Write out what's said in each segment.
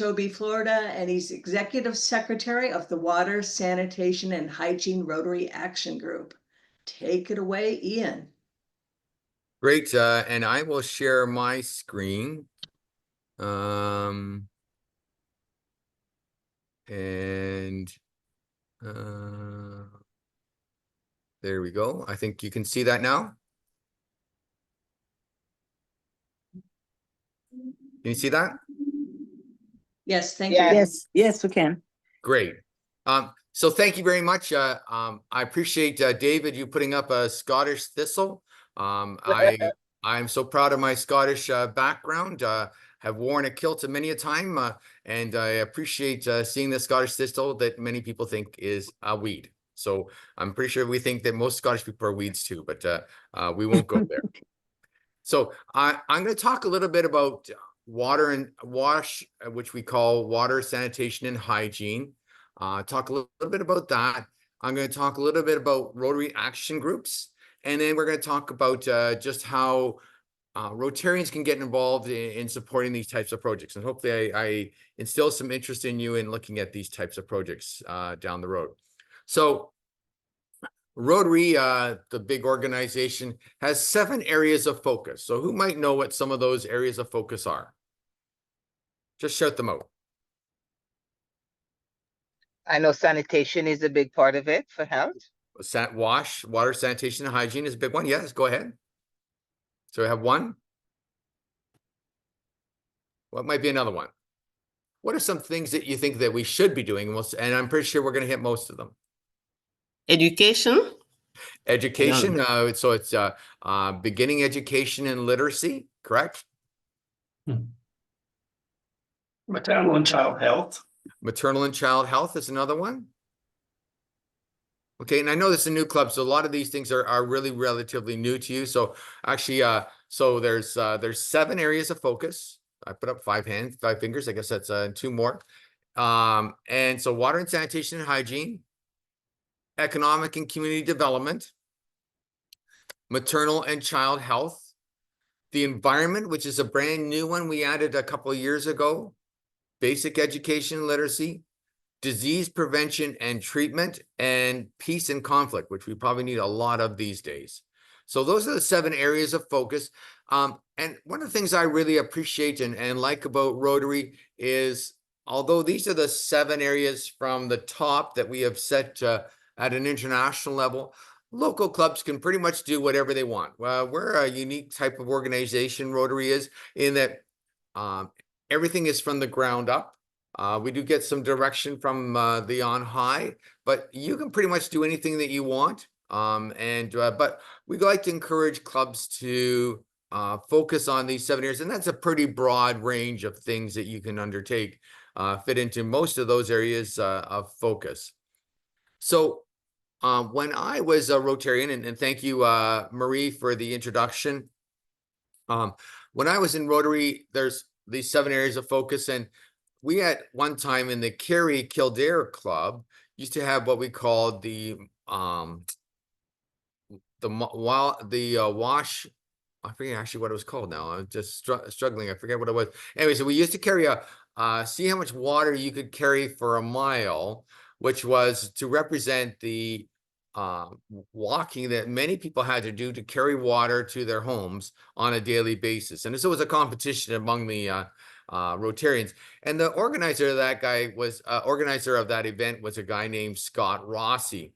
Toby, Florida, and he's Executive Secretary of the Water, Sanitation and Hygiene Rotary Action Group. Take it away, Ian. Great, and I will share my screen. And there we go. I think you can see that now. Can you see that? Yes, thank you. Yes, we can. Great. So thank you very much. I appreciate David, you putting up a Scottish thistle. I'm so proud of my Scottish background. Have worn a kilt many a time, and I appreciate seeing the Scottish thistle that many people think is a weed. So I'm pretty sure we think that most Scottish people are weeds too, but we won't go there. So I'm going to talk a little bit about water and wash, which we call water, sanitation, and hygiene. Talk a little bit about that. I'm going to talk a little bit about Rotary action groups, and then we're going to talk about just how Rotarians can get involved in supporting these types of projects. And hopefully I instill some interest in you in looking at these types of projects down the road. So Rotary, the big organization, has 7 areas of focus. So who might know what some of those areas of focus are? Just shout them out. I know sanitation is a big part of it for health. Water, sanitation, and hygiene is a big one. Yes, go ahead. So we have one. What might be another one? What are some things that you think that we should be doing? And I'm pretty sure we're going to hit most of them. Education. Education. So it's beginning education and literacy, correct? Maternal and child health. Maternal and child health is another one. Okay, and I know this is a new club, so a lot of these things are really relatively new to you. So actually, so there's 7 areas of focus. I put up 5 fingers. I guess that's 2 more. And so water and sanitation and hygiene, economic and community development, maternal and child health, the environment, which is a brand new one we added a couple of years ago, basic education and literacy, disease prevention and treatment, and peace and conflict, which we probably need a lot of these days. So those are the 7 areas of focus. And one of the things I really appreciate and like about Rotary is, although these are the 7 areas from the top that we have set at an international level, local clubs can pretty much do whatever they want. We're a unique type of organization, Rotary is, in that everything is from the ground up. We do get some direction from the on high, but you can pretty much do anything that you want. But we'd like to encourage clubs to focus on these 7 areas, and that's a pretty broad range of things that you can undertake, fit into most of those areas of focus. So when I was a Rotarian, and thank you, Marie, for the introduction. When I was in Rotary, there's these 7 areas of focus, and we at one time in the Kerry Kildare Club used to have what we called the wash. I forget actually what it was called now. I'm just struggling. I forget what it was. Anyway, so we used to carry see how much water you could carry for a mile, which was to represent the walking that many people had to do to carry water to their homes on a daily basis. And so it was a competition among the Rotarians. And the organizer of that guy was organizer of that event was a guy named Scott Rossi.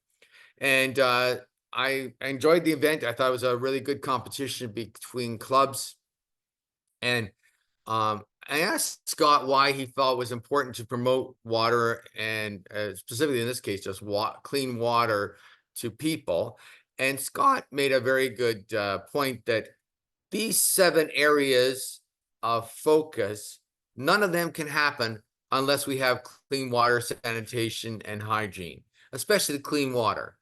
And I enjoyed the event. I thought it was a really good competition between clubs. And I asked Scott why he felt it was important to promote water, and specifically in this case, just clean water to people. And Scott made a very good point that these 7 areas of focus, none of them can happen unless we have clean water, sanitation, and hygiene, especially clean water.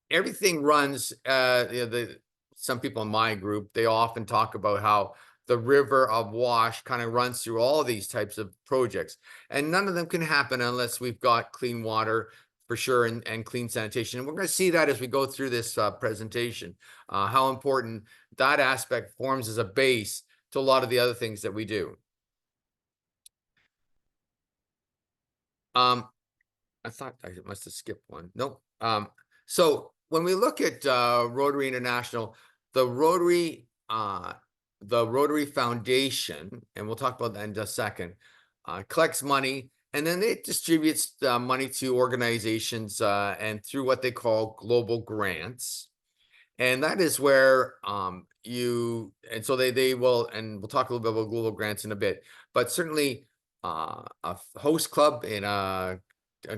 Everything runs, some people in my group, they often talk about how the river of wash kind of runs through all these types of projects, and none of them can happen unless we've got clean water for sure, and clean sanitation. And we're going to see that as we go through this presentation, how important that aspect forms as a base to a lot of the other things that we do. I thought I must have skipped one. Nope. So when we look at Rotary International, the Rotary Foundation, and we'll talk about that in just a second, collects money and then it distributes money to organizations and through what they call global grants. And that is where and so they will, and we'll talk a little bit about global grants in a bit, but certainly a host club in a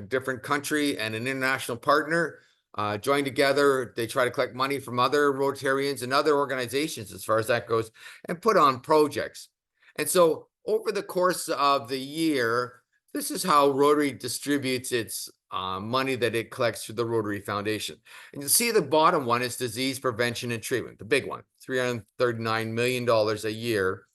different country and an international partner join together. They try to collect money from other Rotarians and other organizations as far as that goes and put on projects. And so over the course of the year, this is how Rotary distributes its money that it collects through the Rotary Foundation. And you'll see the bottom one is disease prevention and treatment, the big one, $339 million a year.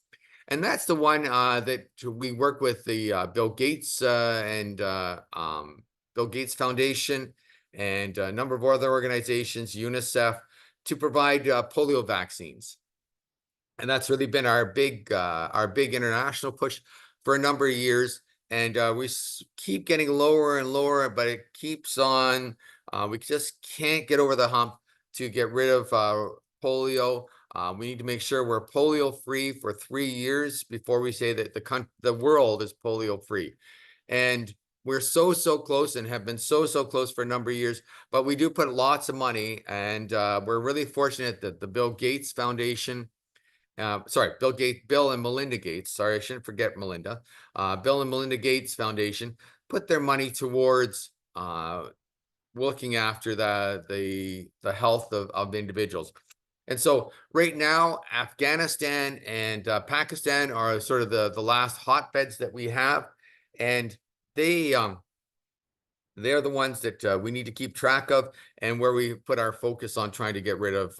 And that's the one that we work with the Bill Gates and Bill Gates Foundation and a number of other organizations, UNICEF, to provide polio vaccines. And that's really been our big international push for a number of years. And we keep getting lower and lower, but it keeps on. We just can't get over the hump to get rid of polio. We need to make sure we're polio free for 3 years before we say that the world is polio free. And we're so close and have been so close for a number of years, but we do put lots of money. And we're really fortunate that the Bill Gates Foundation, Bill and Melinda Gates. Sorry, I shouldn't forget Melinda. Bill and Melinda Gates Foundation put their money towards looking after the health of individuals. And so right now, Afghanistan and Pakistan are sort of the last hotbeds that we have, and they're the ones that we need to keep track of and where we put our focus on trying to get rid of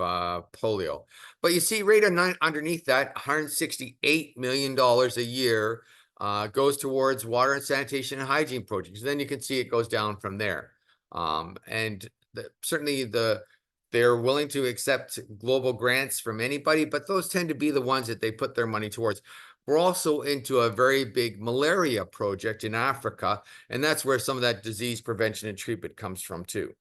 polio. But you see right underneath that, $168 million a year goes towards water and sanitation and hygiene projects. Then you can see it goes down from there. Certainly they're willing to accept global grants from anybody, but those tend to be the ones that they put their money towards. We're also into a very big malaria project in Africa, and that's where some of that disease prevention and treatment comes from too.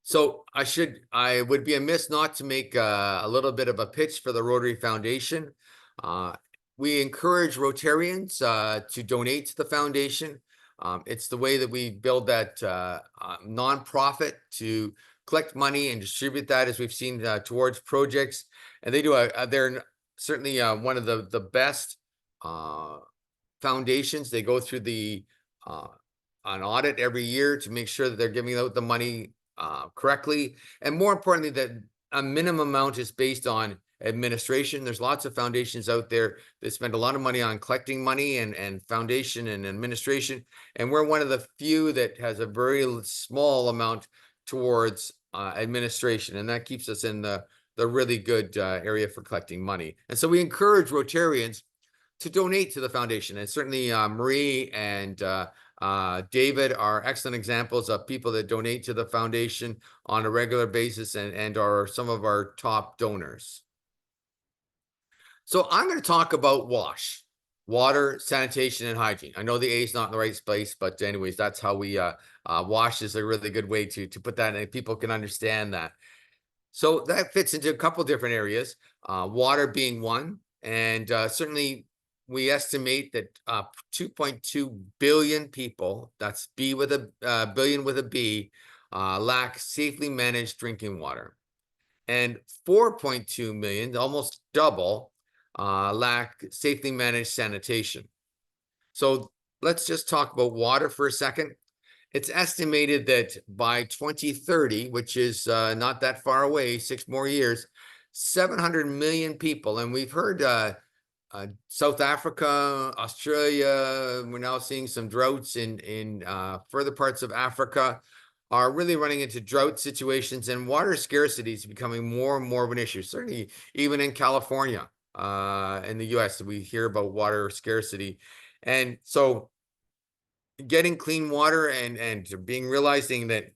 So I would be amiss not to make a little bit of a pitch for the Rotary Foundation. We encourage Rotarians to donate to the foundation. It's the way that we build that nonprofit to collect money and distribute that, as we've seen, towards projects. And they do they're certainly one of the best foundations. They go through an audit every year to make sure that they're giving out the money correctly. And more importantly, that a minimum amount is based on administration. There's lots of foundations out there that spend a lot of money on collecting money and foundation and administration. And we're one of the few that has a very small amount towards administration. And that keeps us in the really good area for collecting money. And so we encourage Rotarians to donate to the foundation. And certainly Marie and David are excellent examples of people that donate to the foundation on a regular basis and are some of our top donors. So I'm going to talk about WASH, water, sanitation, and hygiene. I know the A is not in the right place, but anyways, that's how we WASH is a really good way to put that, and people can understand that. So that fits into a couple different areas, water being one, and certainly we estimate that 2.2 billion people, that's B with a billion with a B, lack safely managed drinking water. And 4.2 million, almost double, lack safely managed sanitation. So let's just talk about water for a second. It's estimated that by 2030, which is not that far away, 6 more years, 700 million people, and we've heard South Africa, Australia, we're now seeing some droughts in further parts of Africa, are really running into drought situations, and water scarcity is becoming more and more of an issue. Certainly even in California, in the US, we hear about water scarcity. And so getting clean water and realizing that,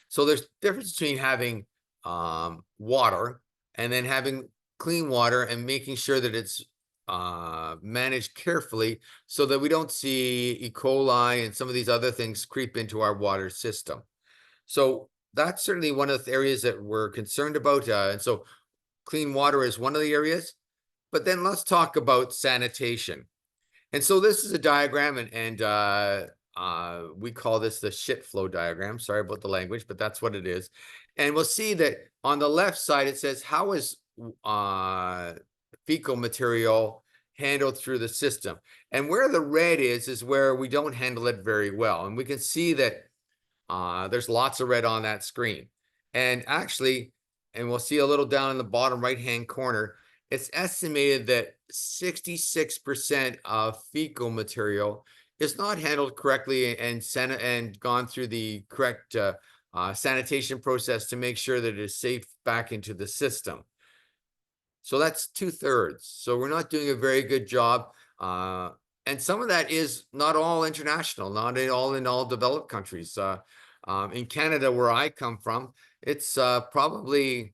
so there's difference between having water and then having clean water and making sure that it's managed carefully so that we don't see E. coli and some of these other things creep into our water system. So that's certainly one of the areas that we're concerned about. And so clean water is one of the areas. But then let's talk about sanitation. And so this is a diagram, and we call this the shit flow diagram. Sorry about the language, but that's what it is. And we'll see that on the left side, it says, how is fecal material handled through the system? And where the red is where we don't handle it very well. And we can see that there's lots of red on that screen. And actually, and we'll see a little down in the bottom right-hand corner, it's estimated that 66% of fecal material is not handled correctly and gone through the correct sanitation process to make sure that it is safe back into the system. So that's 2/3. So we're not doing a very good job. And some of that is not all international, not in all developed countries. In Canada, where I come from, it's probably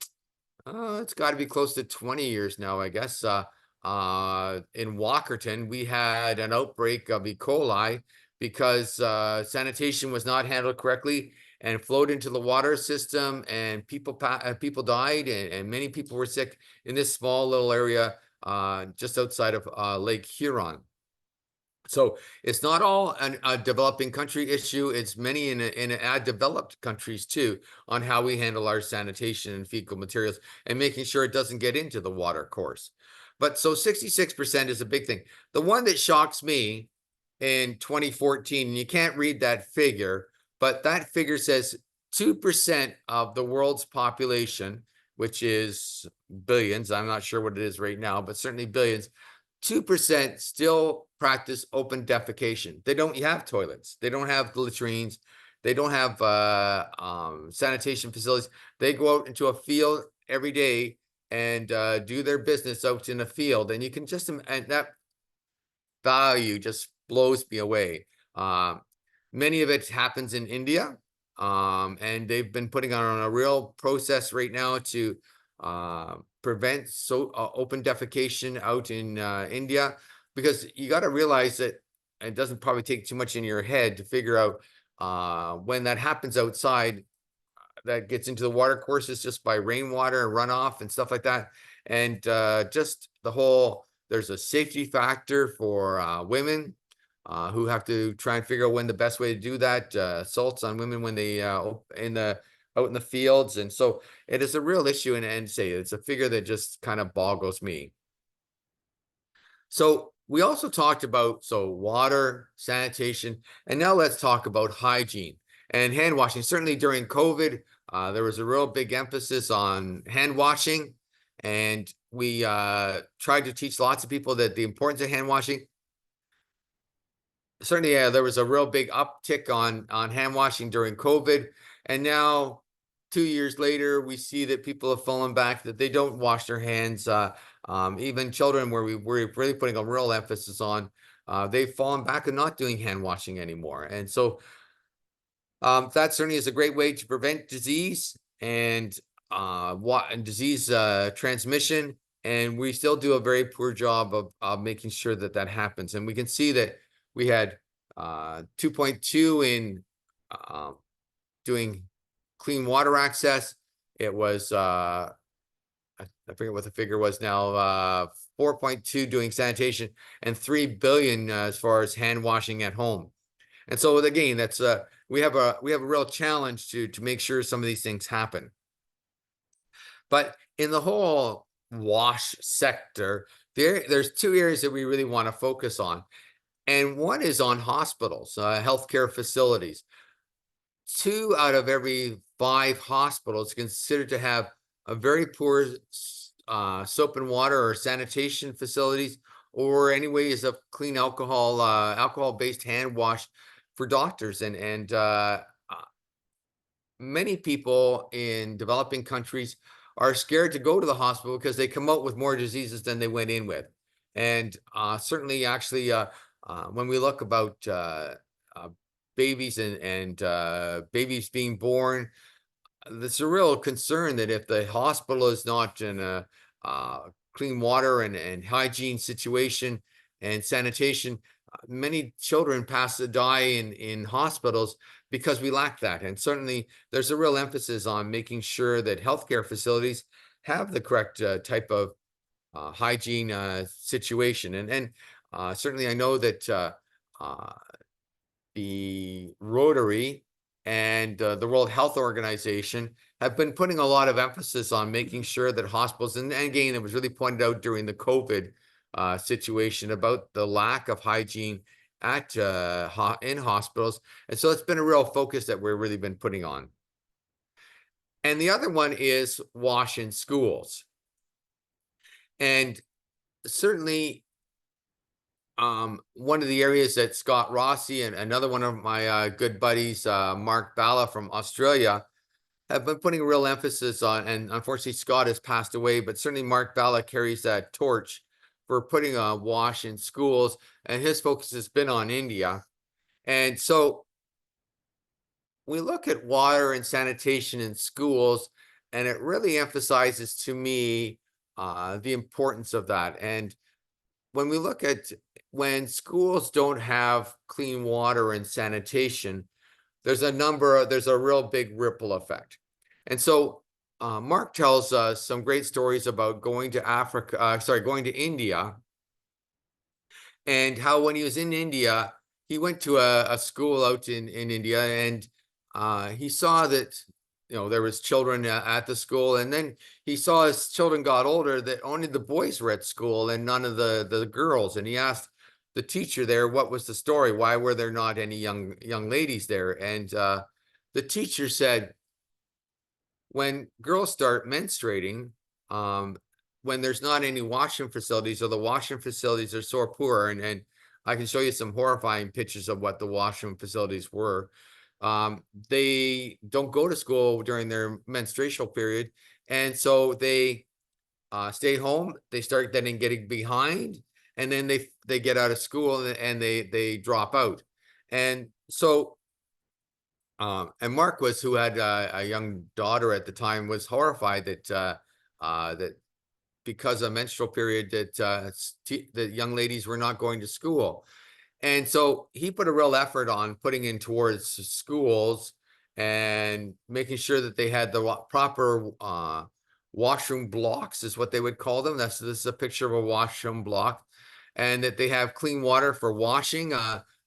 it's got to be close to 20 years now, I guess. In Walkerton, we had an outbreak of E. coli because sanitation was not handled correctly and flowed into the water system, and people died, and many people were sick in this small little area just outside of Lake Huron. So it's not all a developing country issue. It's many in developed countries too, on how we handle our sanitation and fecal materials and making sure it doesn't get into the water course. But so 66% is a big thing. The one that shocks me in 2014, and you can't read that figure, but that figure says 2% of the world's population, which is billions. I'm not sure what it is right now, but certainly billions. 2% still practice open defecation. They don't have toilets. They don't have latrines. They don't have sanitation facilities. They go out into a field every day and do their business out in a field. And you can just, and that value just blows me away. Many of it happens in India. And they've been putting on a real process right now to prevent open defecation out in India, because you got to realize that it doesn't probably take too much in your head to figure out when that happens outside, that gets into the water courses just by rainwater and runoff and stuff like that. And just the whole, there's a safety factor for women who have to try and figure out when the best way to do that, assaults on women when they out in the fields. And so it is a real issue, and say it's a figure that just kind of boggles me. So we also talked about water, sanitation, and now let's talk about hygiene and hand washing. Certainly during COVID, there was a real big emphasis on hand washing, and we tried to teach lots of people that the importance of hand washing. Certainly, there was a real big uptick on hand washing during COVID, and now 2 years later, we see that people have fallen back, that they don't wash their hands. Even children, where we're really putting a real emphasis on, they've fallen back and not doing hand washing anymore. And so that certainly is a great way to prevent disease and disease transmission. And we still do a very poor job of making sure that that happens. And we can see that we had 2.2 in doing clean water access. It was I forget what the figure was now, 4.2 doing sanitation, and 3 billion as far as hand washing at home. And so again, that's we have a real challenge to make sure some of these things happen. But in the whole wash sector, there's two areas that we really want to focus on. And one is on hospitals, healthcare facilities. 2 out of every 5 hospitals considered to have a very poor soap and water or sanitation facilities, or any ways of clean alcohol-based hand wash for doctors. And many people in developing countries are scared to go to the hospital because they come out with more diseases than they went in with. And certainly, actually, when we look about babies and babies being born, there's a real concern that if the hospital is not in a clean water and hygiene situation and sanitation, many children pass to die in hospitals because we lack that. And certainly there's a real emphasis on making sure that healthcare facilities have the correct type of hygiene situation. And certainly I know that the Rotary and the World Health Organization have been putting a lot of emphasis on making sure that hospitals, and again, it was really pointed out during the COVID situation about the lack of hygiene at in hospitals. And so it's been a real focus that we've really been putting on. And the other one is wash in schools. And certainly one of the areas that Scott Rossi and another one of my good buddies, Mark Balla from Australia, have been putting a real emphasis on, and unfortunately Scott has passed away, but certainly Mark Balla carries that torch for putting a wash in schools, and his focus has been on India. And so we look at water and sanitation in schools, and it really emphasizes to me the importance of that. And when we look at when schools don't have clean water and sanitation, there's a real big ripple effect. And so Mark tells us some great stories about going to going to India, and how when he was in India, he went to a school out in India, and he saw that, there was children at the school, and then he saw as children got older that only the boys were at school and none of the girls. And he asked the teacher there, what was the story? Why were there not any young ladies there? And the teacher said, when girls start menstruating, when there's not any washroom facilities, or the washroom facilities are so poor, and I can show you some horrifying pictures of what the washroom facilities were. They don't go to school during their menstrual period, and so they stay home. They start getting behind, and then they get out of school, and they drop out. And so and Mark who had a young daughter at the time, was horrified that that because of menstrual period that young ladies were not going to school. And so he put a real effort on putting in towards schools and making sure that they had the proper washroom blocks, is what they would call them. This is a picture of a washroom block, and that they have clean water for washing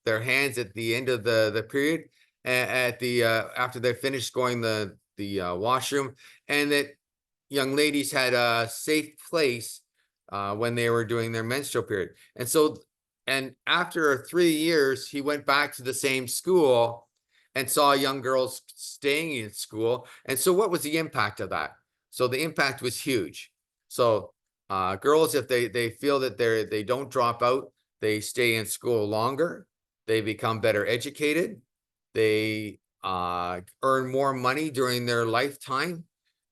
their hands at the end of the period, at the after they finished going the washroom, and that young ladies had a safe place when they were doing their menstrual period. And so, and after 3 years, he went back to the same school and saw young girls staying in school. And so what was the impact of that? So the impact was huge. So girls, if they feel that they don't drop out, they stay in school longer, they become better educated, they earn more money during their lifetime,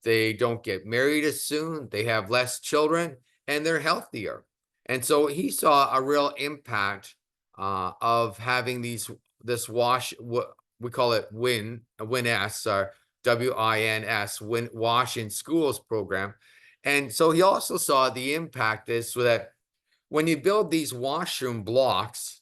they don't get married as soon, they have less children, and they're healthier. And so he saw a real impact of having this wash, what we call it WINS, or WINS, wash in schools program. And so he also saw the impact is so that when you build these washroom blocks,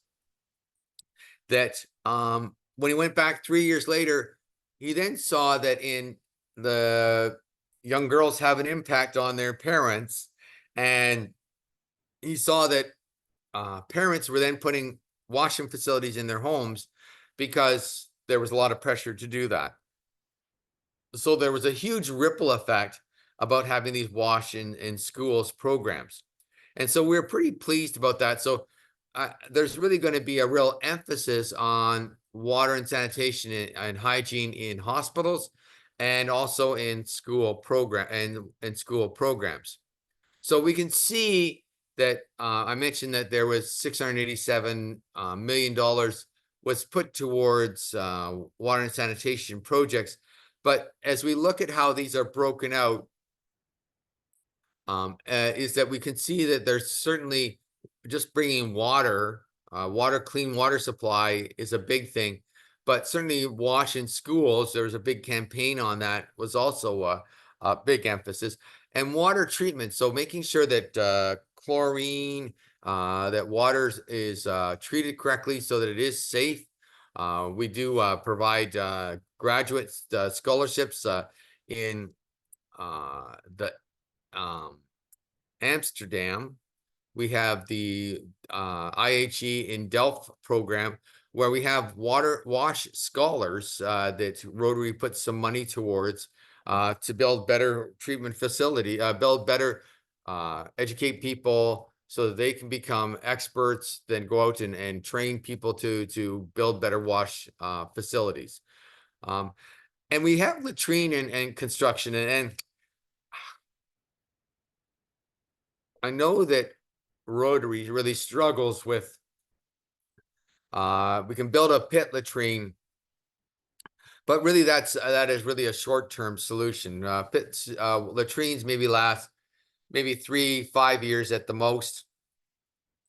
that when he went back 3 years later, he then saw that in the young girls have an impact on their parents, and he saw that parents were then putting washroom facilities in their homes because there was a lot of pressure to do that. So there was a huge ripple effect about having these wash in schools programs. And so we're pretty pleased about that. So there's really going to be a real emphasis on water and sanitation and hygiene in hospitals, and also in school programs. So we can see that I mentioned that there was $687 million was put towards water and sanitation projects. But as we look at how these are broken out, is that we can see that there's certainly just bringing water, clean water supply is a big thing. But certainly wash in schools, there was a big campaign on that, was also a big emphasis. and water treatment. So making sure that chlorine, that water is treated correctly so that it is safe. We do provide graduate scholarships in the Amsterdam. We have the IHE in Delft program where we have wash scholars that Rotary puts some money towards to build better treatment facility, build better, educate people so that they can become experts, then go out and train people to build better wash facilities. And we have latrine and construction, and I know that Rotary really struggles with, we can build a pit latrine, but really that is really a short-term solution. Pits, latrines maybe last maybe 3-5 years at the most,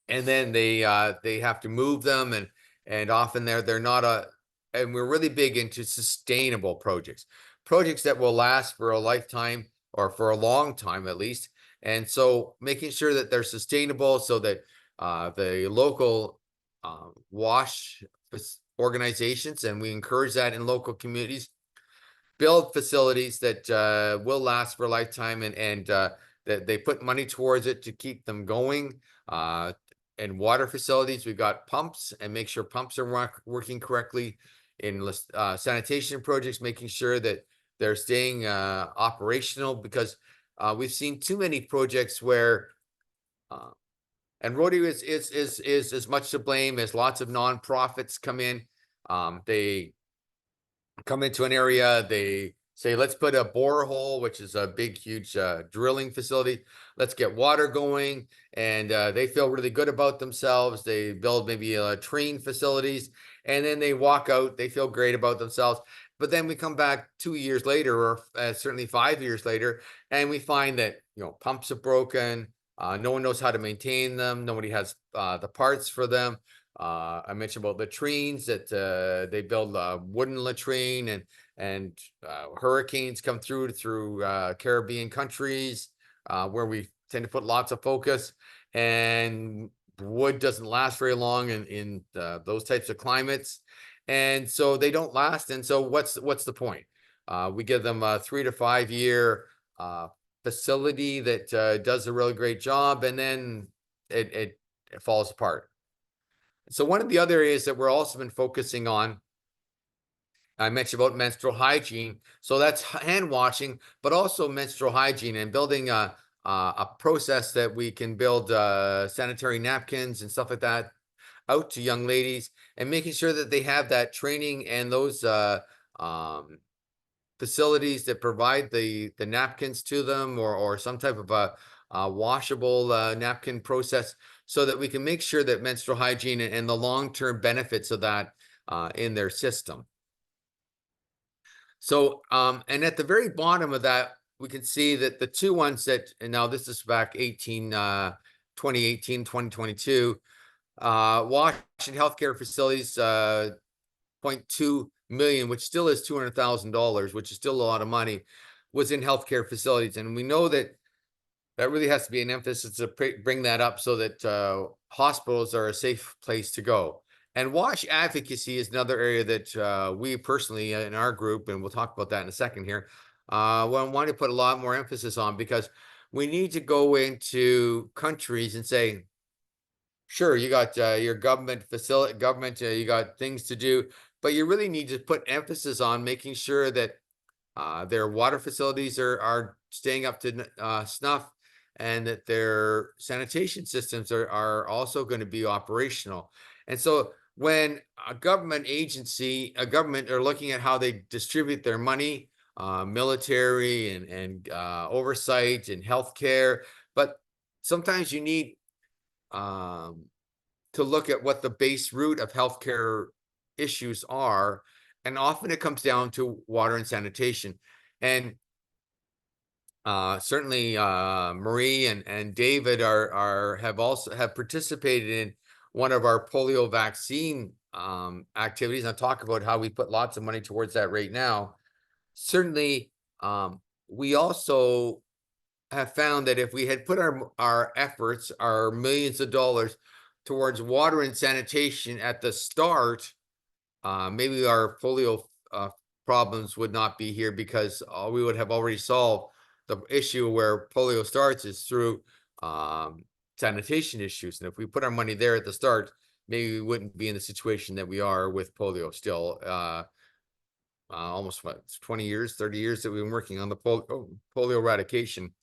and then they have to move them, and often they're not and we're really big into sustainable projects that will last for a lifetime or for a long time at least. And so making sure that they're sustainable so that the local wash organizations, and we encourage that in local communities, build facilities that will last for a lifetime, and that they put money towards it to keep them going. And water facilities, we've got pumps, and make sure pumps are working correctly. In sanitation projects, making sure that they're staying operational, because we've seen too many projects where and Rotary is as much to blame as lots of nonprofits come in. They come into an area, they say, let's put a borehole, which is a big, huge drilling facility. Let's get water going. And they feel really good about themselves. They build maybe train facilities, and then they walk out. They feel great about themselves. But then we come back 2 years later, or certainly 5 years later, and we find that, pumps are broken. No one knows how to maintain them. Nobody has the parts for them. I mentioned about latrines, that they build a wooden latrine, and hurricanes come through Caribbean countries where we tend to put lots of focus, and wood doesn't last very long in those types of climates, and so they don't last. And so what's the point? We give them a 3 to 5 year facility that does a really great job, and then it falls apart. So one of the other areas that we're also been focusing on, I mentioned about menstrual hygiene. So that's hand washing, but also menstrual hygiene, and building a process that we can build sanitary napkins and stuff like that out to young ladies, and making sure that they have that training and those facilities that provide the napkins to them, or some type of a washable napkin process, so that we can make sure that menstrual hygiene and the long-term benefits of that in their system. So, and at the very bottom of that, we can see that the two ones that, and now this is back 2018, 2022, wash and healthcare facilities, 0.2 million, which still is $200,000, which is still a lot of money, was in healthcare facilities. And we know that really has to be an emphasis to bring that up, so that hospitals are a safe place to go. And wash advocacy is another area that we personally in our group, and we'll talk about that in a second here, want to put a lot more emphasis on, because we need to go into countries and say, sure, you got your government, you got things to do, but you really need to put emphasis on making sure that their water facilities are staying up to snuff, and that their sanitation systems are also going to be operational. And so when a government are looking at how they distribute their money, military and oversight and healthcare, but sometimes you need to look at what the base root of healthcare issues are, and often it comes down to water and sanitation. And certainly Marie and David have participated in one of our polio vaccine activities. I'll talk about how we put lots of money towards that right now. Certainly, we also have found that if we had put our efforts, our millions of dollars towards water and sanitation at the start, maybe our polio problems would not be here, because we would have already solved the issue where polio starts is through sanitation issues. And if we put our money there at the start, maybe we wouldn't be in the situation that we are with polio still. Almost 20 years, 30 years that we've been working on the polio eradication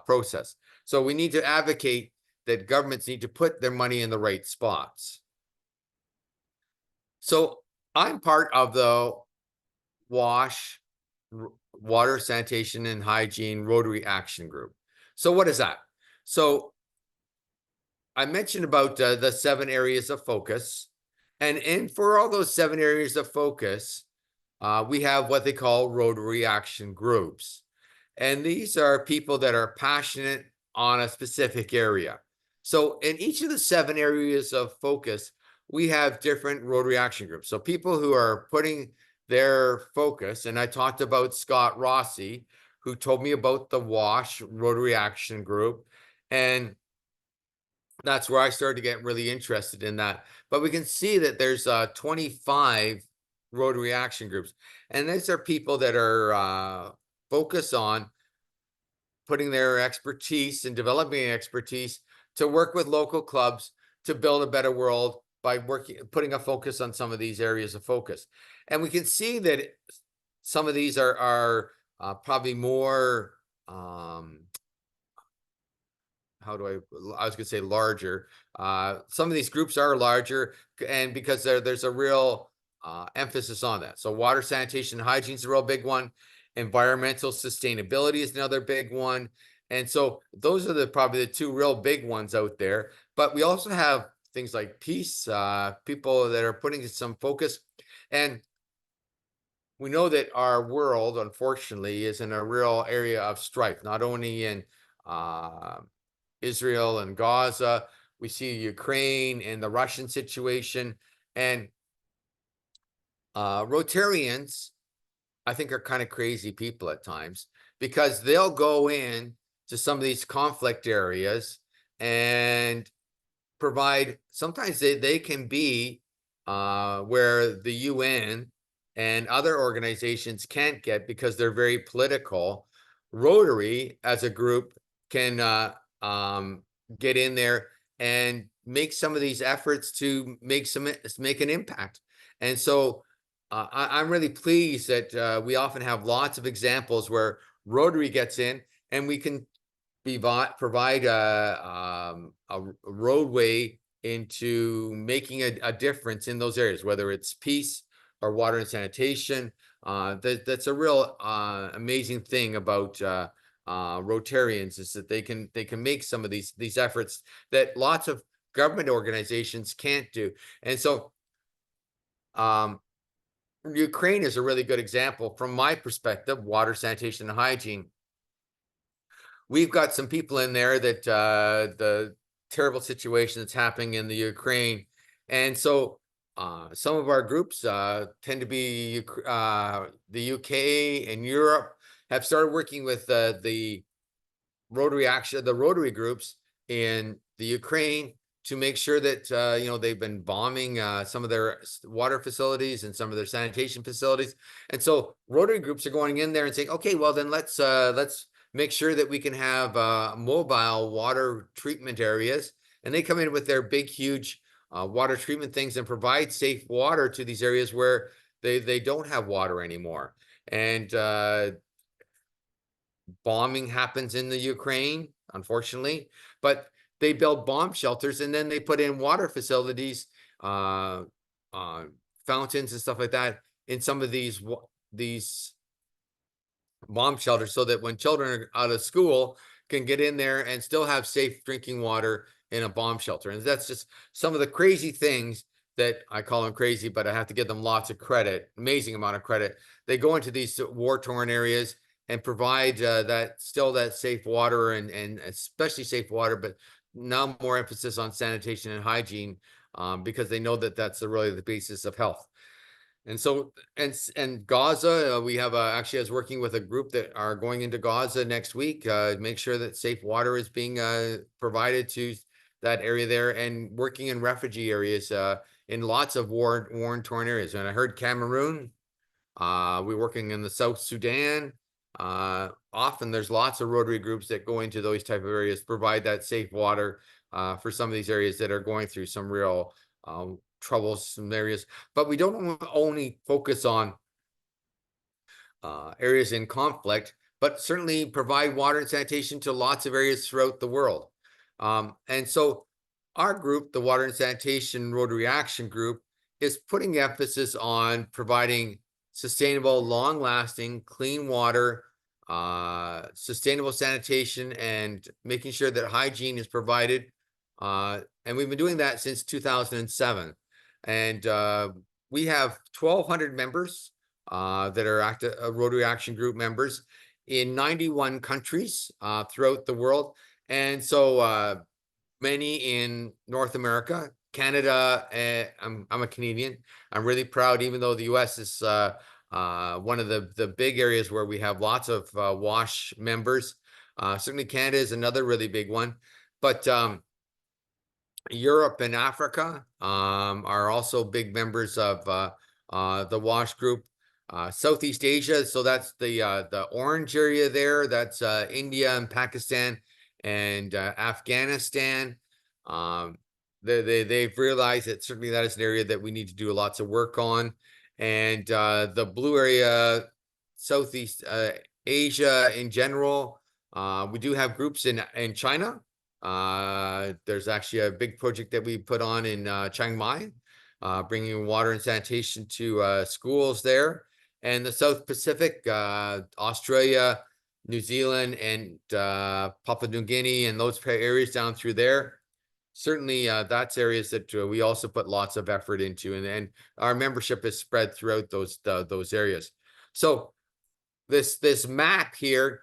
process. So we need to advocate that governments need to put their money in the right spots. So I'm part of the WASH, Water, Sanitation and Hygiene Rotary Action Group. So what is that? So I mentioned about the 7 areas of focus, and for all those 7 areas of focus, we have what they call Rotary Action Groups. And these are people that are passionate on a specific area. So in each of the 7 areas of focus, we have different Rotary Action Groups. So people who are putting their focus, and I talked about Scott Rossi, who told me about the WASH Rotary Action Group. And that's where I started to get really interested in that. But we can see that there's 25 Rotary Action Groups. And these are people that are focused on putting their expertise and developing expertise to work with local clubs to build a better world by putting a focus on some of these areas of focus. And we can see that some of these are probably more, I was gonna say larger. Some of these groups are larger, and because there's a real emphasis on that. So water, sanitation, and hygiene is a real big one. Environmental sustainability is another big one. And so those are probably the 2 real big ones out there. But we also have things like peace, people that are putting some focus. And we know that our world, unfortunately, is in a real area of strife, not only in Israel and Gaza. We see Ukraine and the Russian situation. And Rotarians, I think, are kind of crazy people at times, because they'll go in to some of these conflict areas and provide, sometimes they can be where the UN and other organizations can't get because they're very political. Rotary as a group can get in there and make some of these efforts to make an impact. And so I'm really pleased that we often have lots of examples where Rotary gets in, and we can provide a roadway into making a difference in those areas, whether it's peace or water and sanitation. That's a real amazing thing about Rotarians, is that they can make some of these efforts that lots of government organizations can't do. And so Ukraine is a really good example from my perspective. Water, sanitation, and hygiene. We've got some people in there that the terrible situation that's happening in the Ukraine. And so some of our groups tend to be the UK and Europe have started working with the Rotary groups in the Ukraine to make sure that they've been bombing some of their water facilities and some of their sanitation facilities. And so Rotary groups are going in there and saying, okay, well then let's make sure that we can have mobile water treatment areas. And they come in with their big, huge water treatment things and provide safe water to these areas where they don't have water anymore. And bombing happens in the Ukraine, unfortunately, but they build bomb shelters, and then they put in water facilities, fountains and stuff like that in some of these bomb shelters, so that when children are out of school can get in there and still have safe drinking water in a bomb shelter. And that's just some of the crazy things that I call them crazy, but I have to give them lots of credit, amazing amount of credit. They go into these war-torn areas and provide that safe water, and especially safe water, but now more emphasis on sanitation and hygiene, because they know that that's really the basis of health. And so, and Gaza, we have actually, I was working with a group that are going into Gaza next week, make sure that safe water is being provided to that area there, and working in refugee areas in lots of war torn areas. And I heard Cameroon, we're working in the South Sudan. Often there's lots of Rotary groups that go into those type of areas, provide that safe water for some of these areas that are going through some real troublesome areas. But we don't only focus on areas in conflict, but certainly provide water and sanitation to lots of areas throughout the world. And so our group, the Water and Sanitation Rotary Action Group, is putting emphasis on providing sustainable, long-lasting, clean water, sustainable sanitation, and making sure that hygiene is provided. And we've been doing that since 2007. And we have 1,200 members that are active Rotary Action Group members in 91 countries throughout the world. And so many in North America, Canada. I'm a Canadian. I'm really proud, even though the US is one of the big areas where we have lots of WASH members. Certainly Canada is another really big one. But Europe and Africa are also big members of the WASH group. Southeast Asia, so that's the orange area there. That's India and Pakistan and Afghanistan. They've realized that certainly that is an area that we need to do lots of work on. And the blue area, Southeast Asia in general, we do have groups in China. There's actually a big project that we put on in Chiang Mai, bringing water and sanitation to schools there. And the South Pacific, Australia, New Zealand, and Papua New Guinea, and those areas down through there. Certainly, that's areas that we also put lots of effort into, and our membership is spread throughout those areas. So this map here,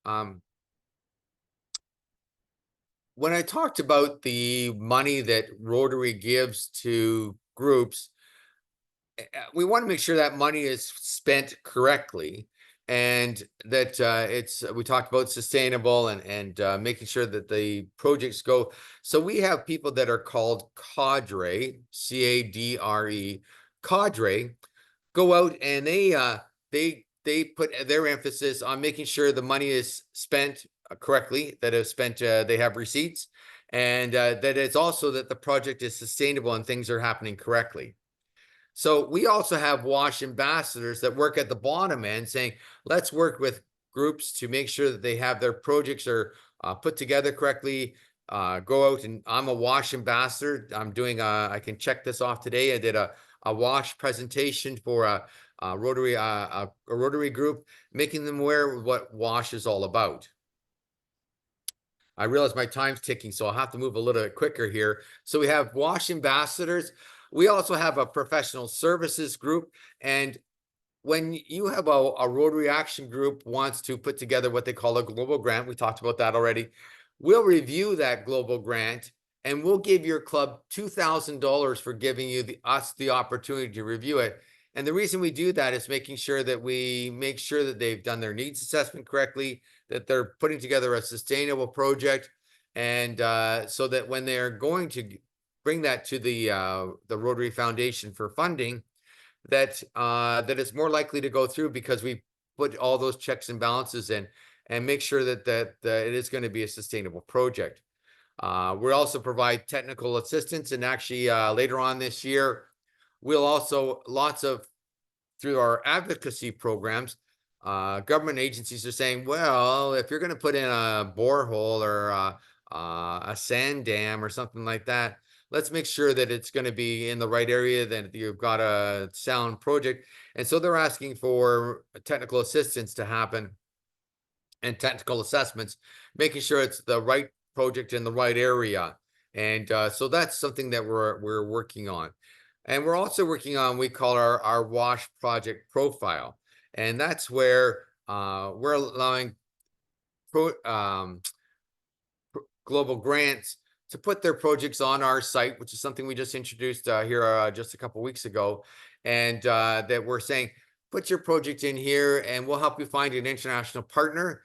when I talked about the money that Rotary gives to groups, we want to make sure that money is spent correctly, and that we talked about sustainable and making sure that the projects go. So we have people that are called cadre, C-A-D-R-E, cadre, go out and they put their emphasis on making sure the money is spent correctly, that is spent, they have receipts, and that it's also that the project is sustainable and things are happening correctly. So we also have WASH ambassadors that work at the bottom end saying, let's work with groups to make sure that they have their projects are put together correctly. Go out, and I'm a WASH ambassador. I'm doing I can check this off today. I did a WASH presentation for a Rotary group, making them aware of what WASH is all about. I realize my time's ticking, so I'll have to move a little bit quicker here. So we have WASH ambassadors. We also have a professional services group. And when you have a Rotary Action Group wants to put together what they call a global grant, we talked about that already, we'll review that global grant, and we'll give your club $2,000 for giving you us the opportunity to review it. And the reason we do that is making sure that we make sure that they've done their needs assessment correctly, that they're putting together a sustainable project, and so that when they're going to bring that to the Rotary Foundation for funding, that that it's more likely to go through, because we put all those checks and balances in and make sure that it is going to be a sustainable project. We also provide technical assistance, and actually later on this year, we'll also through our advocacy programs, government agencies are saying, well, if you're going to put in a borehole or a sand dam or something like that, let's make sure that it's going to be in the right area, that you've got a sound project. And so they're asking for technical assistance to happen and technical assessments, making sure it's the right project in the right area. And so that's something that we're working on. And we're also working on, we call our WASH project profile. And that's where we're allowing global grants to put their projects on our site, which is something we just introduced here just a couple weeks ago. And that we're saying, put your project in here and we'll help you find an international partner,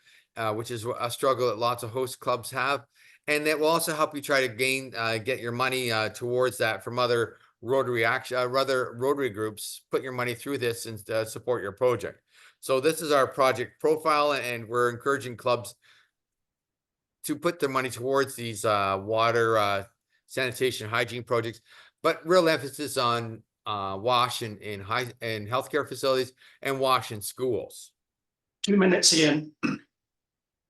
which is a struggle that lots of host clubs have. And that will also help you try to get your money towards that from other Rotary groups. Put your money through this and support your project. So this is our project profile, and we're encouraging clubs to put their money towards these water sanitation hygiene projects, but real emphasis on wash in healthcare facilities and wash in schools. 2 minutes in.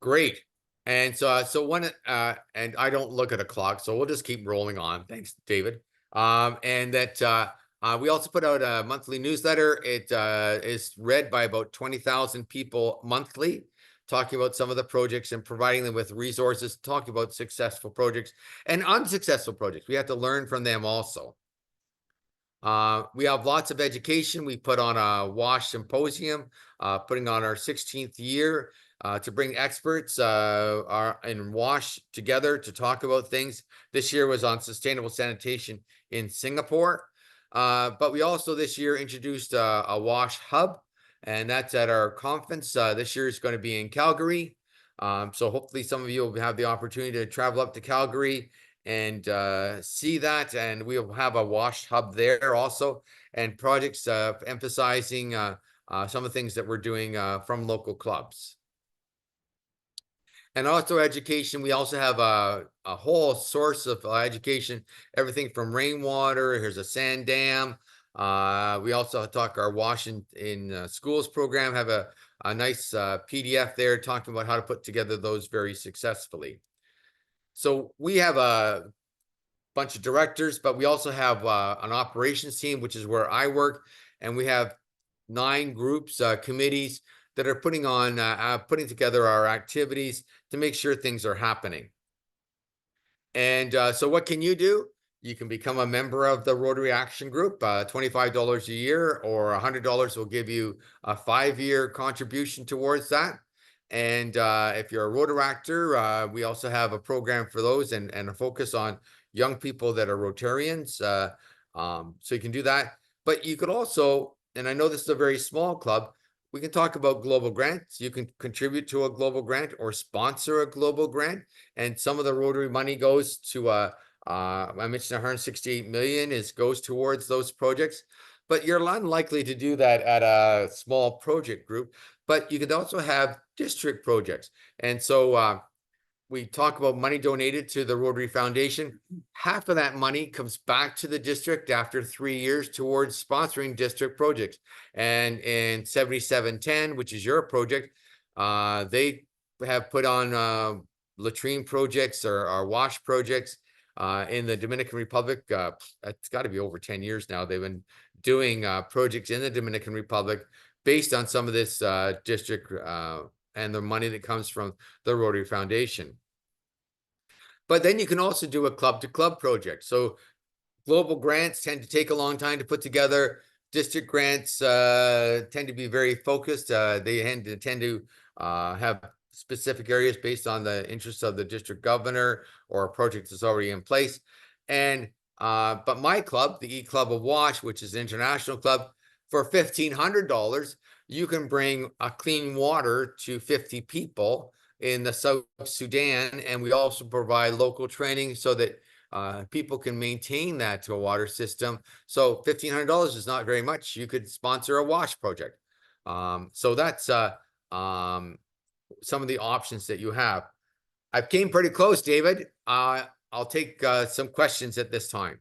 Great. And and I don't look at a clock, so we'll just keep rolling on. Thanks, David. And that we also put out a monthly newsletter. It is read by about 20,000 people monthly, talking about some of the projects and providing them with resources, talking about successful projects and unsuccessful projects. We have to learn from them also. We have lots of education. We put on a WASH symposium, putting on our 16th year to bring experts in WASH together to talk about things. This year was on sustainable sanitation in Singapore. But we also this year introduced a WASH hub, and that's at our conference. This year is going to be in Calgary. So hopefully some of you will have the opportunity to travel up to Calgary and see that. And we'll have a WASH hub there also, and projects emphasizing some of the things that we're doing from local clubs. And also education, we also have a whole source of education, everything from rainwater. Here's a sand dam. We also talk our wash in schools program, have a nice PDF there talking about how to put together those very successfully. So we have a bunch of directors, but we also have an operations team, which is where I work. And we have 9 groups, committees that are putting together our activities to make sure things are happening. And so what can you do? You can become a member of the Rotary Action Group. $25 a year or $100 will give you a 5-year contribution towards that. And if you're a Rotaractor, we also have a program for those and a focus on young people that are Rotarians. So you can do that. But you could also, and I know this is a very small club, we can talk about global grants. You can contribute to a global grant or sponsor a global grant. And some of the Rotary money goes to, I mentioned 168 million goes towards those projects. But you're unlikely to do that at a small project group. But you could also have district projects. And so we talk about money donated to the Rotary Foundation. Half of that money comes back to the district after 3 years towards sponsoring district projects. And in 7710, which is your project, they have put on latrine projects or wash projects in the Dominican Republic. It's got to be over 10 years now. They've been doing projects in the Dominican Republic based on some of this district and the money that comes from the Rotary Foundation. But then you can also do a club-to-club project. So global grants tend to take a long time to put together. District grants tend to be very focused. They tend to have specific areas based on the interests of the district governor or a project that's already in place. And but my club, the E-Club of Wash, which is an international club, for $1,500, you can bring clean water to 50 people in the South Sudan. And we also provide local training so that people can maintain that water system. So $1,500 is not very much. You could sponsor a wash project. So that's some of the options that you have. I came pretty close, David. I'll take some questions at this time.